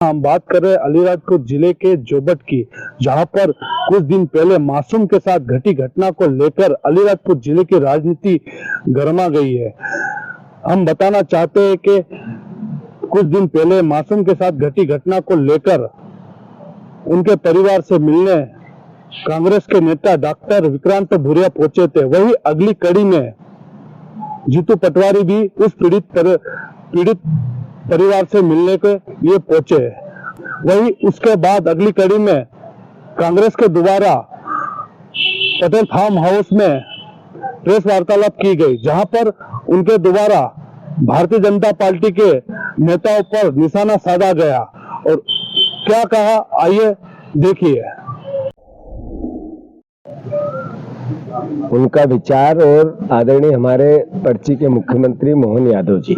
हम बात कर रहे हैं अलीराजपुर जिले के जोबट की, जहां पर कुछ दिन पहले मासूम के साथ घटी घटना को लेकर अलीराजपुर जिले की राजनीति गरमा गई है। हम बताना चाहते हैं कि कुछ दिन पहले मासूम के साथ घटी घटना को लेकर उनके परिवार से मिलने कांग्रेस के नेता डॉक्टर विक्रांत भूरिया पहुंचे थे। वही अगली कड़ी में जीतू पटवारी भी उस पीड़ित परिवार से मिलने के लिए पहुंचे। वही उसके बाद अगली कड़ी में कांग्रेस के द्वारा पटेल फार्म हाउस में प्रेस वार्तालाप की गई, जहां पर उनके द्वारा भारतीय जनता पार्टी के नेताओं पर निशाना साधा गया। और क्या कहा, आइए देखिए। उनका विचार और आदरणीय हमारे पर्ची के मुख्यमंत्री मोहन यादव जी,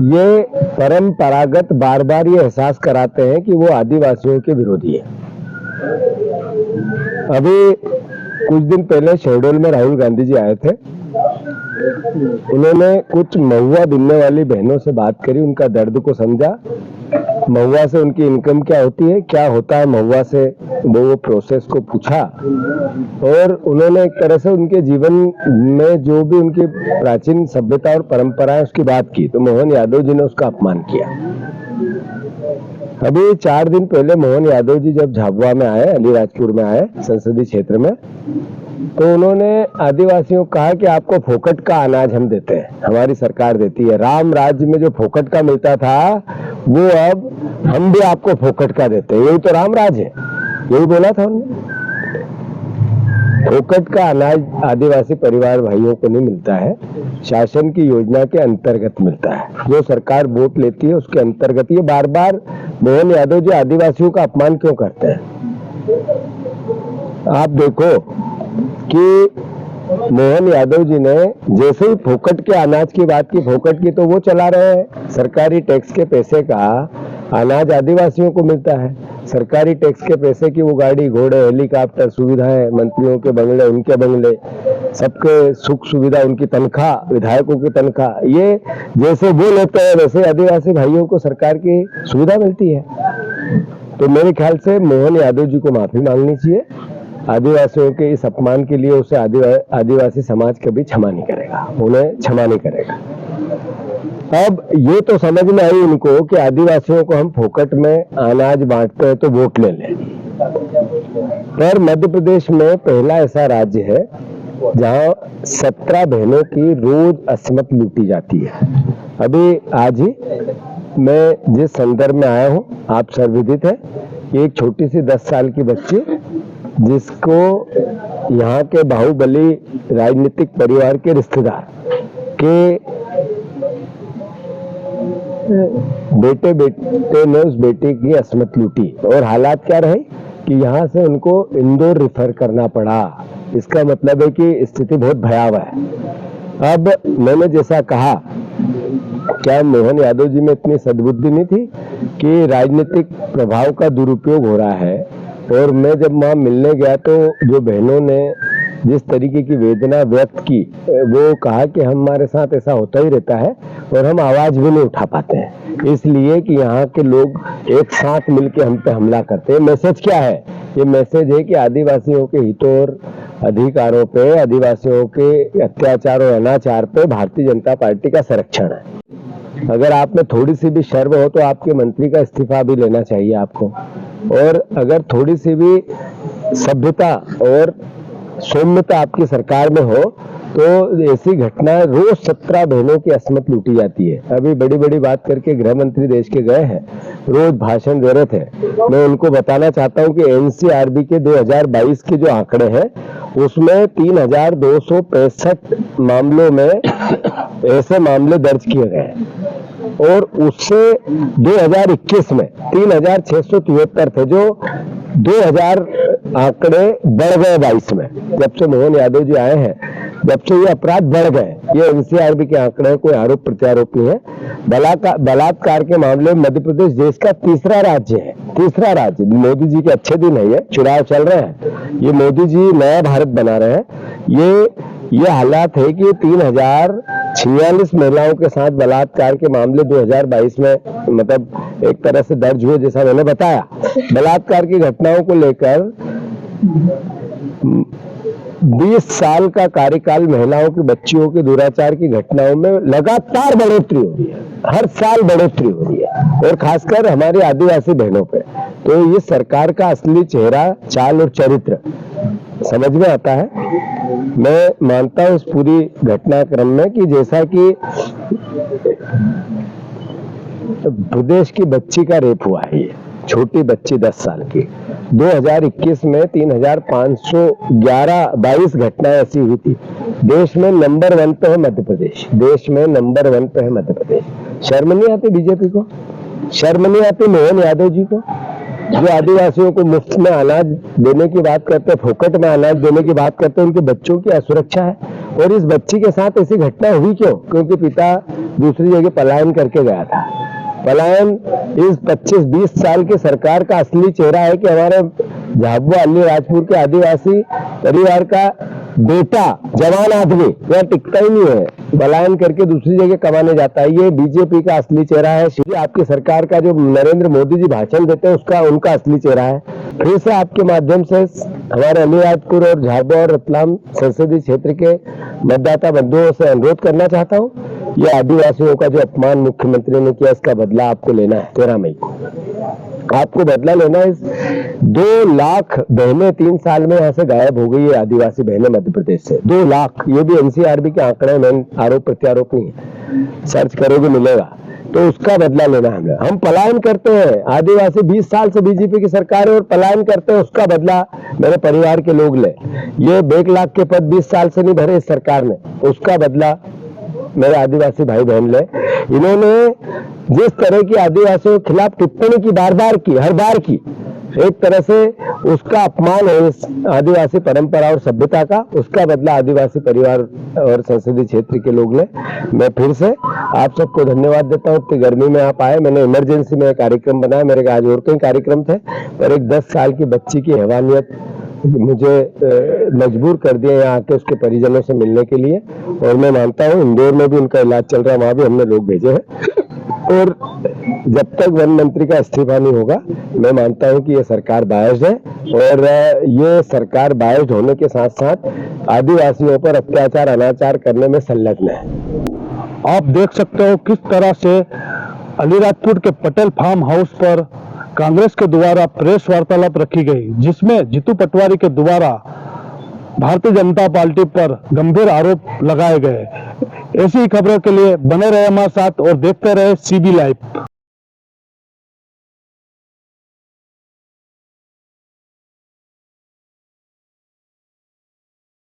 ये परंपरागत बार बार ये एहसास कराते हैं कि वो आदिवासियों के विरोधी है। अभी कुछ दिन पहले शहडोल में राहुल गांधी जी आए थे। उन्होंने कुछ महुआ बिनने वाली बहनों से बात करी, उनका दर्द को समझा, महुआ से उनकी इनकम क्या होती है, क्या होता है महुआ से, वो प्रोसेस को पूछा और उन्होंने एक तरह से उनके जीवन में जो भी उनकी प्राचीन सभ्यता और परंपराएं उसकी बात की। तो मोहन यादव जी ने उसका अपमान किया। अभी 4 दिन पहले मोहन यादव जी जब झाबुआ में आए, अलीराजपुर में आए संसदीय क्षेत्र में, तो उन्होंने आदिवासियों को कहा कि आपको फोकट का अनाज हम देते हैं, हमारी सरकार देती है। राम राज्य में जो फोकट का मिलता था वो अब हम भी आपको फोकट का देते हैं, यही तो राम राज है, यही बोला था उन्होंने। फोकट का अनाज आदिवासी परिवार भाइयों को नहीं मिलता है, शासन की योजना के अंतर्गत मिलता है। जो सरकार वोट लेती है उसके अंतर्गत। ये बार बार मोहन यादव जी आदिवासियों का अपमान क्यों करते हैं? आप देखो कि मोहन यादव जी ने जैसे ही फोकट के अनाज की बात की, फोकट की तो वो चला रहे हैं। सरकारी टैक्स के पैसे का अनाज आदिवासियों को मिलता है, सरकारी टैक्स के पैसे की वो गाड़ी घोड़े हेलीकॉप्टर सुविधाएं, मंत्रियों के बंगले उनके बंगले, सबके सुख सुविधा, उनकी तनख्वाह, विधायकों की तनख्वाह, ये जैसे वो लेते हैं वैसे आदिवासी भाइयों को सरकार की सुविधा मिलती है। तो मेरे ख्याल से मोहन यादव जी को माफी मांगनी चाहिए। आदिवासियों के इस अपमान के लिए उसे आदिवासी समाज कभी क्षमा नहीं करेगा, उन्हें क्षमा नहीं करेगा। अब ये तो समझ में आई उनको कि आदिवासियों को हम फोकट में अनाज बांटते हैं तो वोट ले लें। पर मध्य प्रदेश में पहला ऐसा राज्य है जहां 17 बहनों की रोज अस्मत लूटी जाती है। अभी आज ही मैं जिस संदर्भ में आया हूं, आप सर्वविदित है, एक छोटी सी 10 साल की बच्ची जिसको यहाँ के बाहुबली राजनीतिक परिवार के रिश्तेदार के बेटे ने उस बेटे की अस्मत लूटी और हालात क्या रहे कि यहाँ से उनको इंदौर रिफर करना पड़ा। इसका मतलब है कि स्थिति बहुत भयावह है। अब मैंने जैसा कहा, क्या मोहन यादव जी में इतनी सद्बुद्धि नहीं थी कि राजनीतिक प्रभाव का दुरुपयोग हो रहा है? और मैं जब वहां मिलने गया तो जो बहनों ने जिस तरीके की वेदना व्यक्त की, वो कहा कि हमारे साथ ऐसा होता ही रहता है और हम आवाज भी नहीं उठा पाते हैं, इसलिए कि यहाँ के लोग एक साथ मिलकर हम पे हमला करते हैं। मैसेज क्या है? ये मैसेज है कि आदिवासियों के हितों और अधिकारों पे, आदिवासियों के अत्याचार और अनाचार पे भारतीय जनता पार्टी का संरक्षण है। अगर आप में थोड़ी सी भी शर्म हो तो आपके मंत्री का इस्तीफा भी लेना चाहिए आपको। और अगर थोड़ी सी भी सभ्यता और सौम्यता आपकी सरकार में हो तो ऐसी घटना रोज 17 बहनों की अस्मत लूटी जाती है। अभी बड़ी बड़ी बात करके गृह मंत्री देश के गए हैं, रोज भाषण दे रहे थे। मैं उनको बताना चाहता हूं कि एनसीआरबी के 2022 के जो आंकड़े हैं उसमें 3265 मामलों में ऐसे मामले दर्ज किए गए हैं और उससे 2021 में 3673 थे, जो 2000 आंकड़े बढ़ गए 22 में। जब से मोहन यादव जी आए हैं, जब से ये अपराध बढ़ गए। ये एनसीआरबी के आंकड़े, कोई आरोप प्रत्यारोप नहीं है। बलात्कार के मामले में मध्य प्रदेश देश का तीसरा राज्य है, तीसरा राज्य। मोदी जी के अच्छे दिन है, ये चुनाव चल रहे हैं, ये मोदी जी नया भारत बना रहे हैं। ये ये हालात है कि 3046 महिलाओं के साथ बलात्कार के मामले 2022 में मतलब एक तरह से दर्ज हुए, जैसा मैंने बताया। बलात्कार की घटनाओं को लेकर 20 साल का कार्यकाल महिलाओं की, बच्चियों के दुराचार की घटनाओं में लगातार बढ़ोतरी हो रही है, हर साल बढ़ोतरी हो रही है, और खासकर हमारी आदिवासी बहनों पे। तो ये सरकार का असली चेहरा, चाल और चरित्र समझ में आता है। मैं मानता हूं इस पूरी घटनाक्रम में कि जैसा कि प्रदेश की बच्ची का रेप हुआ है, ये छोटी बच्ची 10 साल की, 2021 में 3522 घटनाएं ऐसी हुई थी। देश में नंबर 1 पे है मध्य प्रदेश, देश में नंबर 1 पे है मध्य प्रदेश। शर्म नहीं आती बीजेपी को? शर्म नहीं आती मोहन यादव जी को, जो आदिवासियों को मुफ्त में अनाज देने की बात करते हैं, फोकट में अनाज देने की बात करते हैं? उनके बच्चों की असुरक्षा है। और इस बच्ची के साथ ऐसी घटना हुई क्यों? क्योंकि पिता दूसरी जगह पलायन करके गया था। पलायन इस 25-20 साल की सरकार का असली चेहरा है कि हमारे झाबुआ अलीराजपुर के आदिवासी परिवार का बेटा, जवान आदमी यहाँ टिकता ही नहीं है, पलायन करके दूसरी जगह कमाने जाता है। ये बीजेपी का असली चेहरा है। आपकी सरकार का जो नरेंद्र मोदी जी भाषण देते हैं उसका, उनका असली चेहरा है। फिर से आपके माध्यम से हमारे अलीराजपुर और झाबुआ और रतलाम संसदीय क्षेत्र के मतदाता बंधुओं से अनुरोध करना चाहता हूँ, ये आदिवासियों का जो अपमान मुख्यमंत्री ने किया, इसका बदला आपको लेना है। 13 मई को आपको बदला लेना है। 2 लाख बहनें 3 साल में यहाँ से गायब हो गई है, आदिवासी बहनें मध्य प्रदेश से 2 लाख। ये भी एनसीआरबी के आंकड़े में, आरोप प्रत्यारोप नहीं है, सर्च करोगे मिलेगा। तो उसका बदला लेना हमें। हम पलायन करते हैं, आदिवासी 20 साल से बीजेपी की सरकार है और पलायन करते हैं, उसका बदला मेरे परिवार के लोग ले। ये 1 लाख के पद 20 साल से नहीं भरे इस सरकार ने, उसका बदला मेरे आदिवासी भाई बहन ले। इन्होंने जिस तरह की आदिवासियों के खिलाफ टिप्पणी की, बार बार की, हर बार की, एक तरह से उसका अपमान है इस आदिवासी परंपरा और सभ्यता का, उसका बदला आदिवासी परिवार और संसदीय क्षेत्र के लोग ले। मैं फिर से आप सबको धन्यवाद देता हूँ। इतनी गर्मी में आप आए, मैंने इमरजेंसी में कार्यक्रम बनाया, मेरे आज और कई कार्यक्रम थे, पर एक 10 साल की बच्ची की हैवानियत मुझे मजबूर कर दिया यहाँ आके उसके परिजनों से मिलने के लिए। और मैं मानता हूँ इंदौर में भी उनका इलाज चल रहा है, वहां भी हमने लोग भेजे हैं। और जब तक वन मंत्री का इस्तीफा नहीं होगा, मैं मानता हूं कि ये सरकार बायस्ड है, और ये सरकार बायस्ड होने के साथ साथ आदिवासियों पर अत्याचार अनाचार करने में संलग्न है। आप देख सकते हो किस तरह से अलीराजपुर के पटेल फार्म हाउस पर कांग्रेस के द्वारा प्रेस वार्तालाप रखी गई, जिसमें जीतू पटवारी के द्वारा भारतीय जनता पार्टी पर गंभीर आरोप लगाए गए। ऐसी खबरों के लिए बने रहे हमारे साथ और देखते रहे CB लाइव।